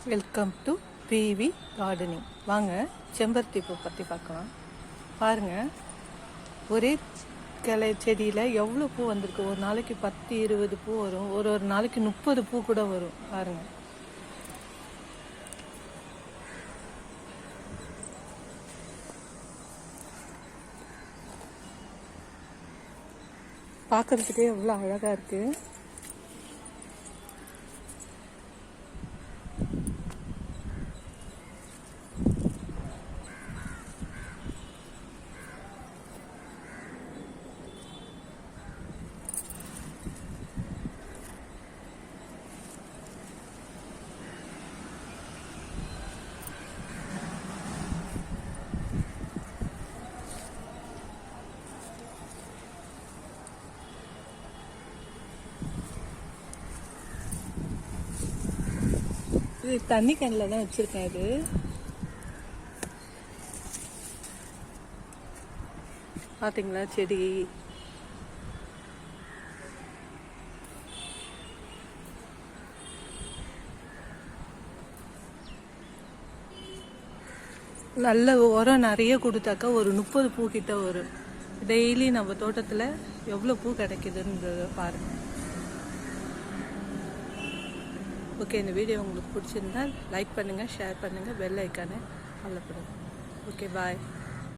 Welcome to PV gardening. வாங்க செம்பருத்தி பூ பற்றி பார்க்கலாம். பாருங்கள், ஒரே கிளை செடியில் எவ்வளோ பூ வந்திருக்கு. ஒரு நாளைக்கு 10-20 பூ வரும், ஒரு நாளைக்கு 30 பூ கூட வரும். பாருங்கள், பார்க்குறதுக்கே எவ்வளோ அழகாக இருக்குது. இது தண்ணி கேனில் தான் வச்சுருக்கேன். இது பார்த்தீங்களா செடி? நல்ல உரம் நிறைய கொடுத்தாக்கா ஒரு 30 பூ கிட்ட வரும். டெய்லி நம்ம தோட்டத்தில் எவ்வளோ பூ கிடைக்குதுன்றத பாருங்கள். ஓகே, இந்த வீடியோ உங்களுக்கு பிடிச்சிருந்தால் லைக் பண்ணுங்கள், ஷேர் பண்ணுங்கள், பெல் ஐக்கானை ஃபாலோ பண்ணுங்கள். ஓகே, பாய்.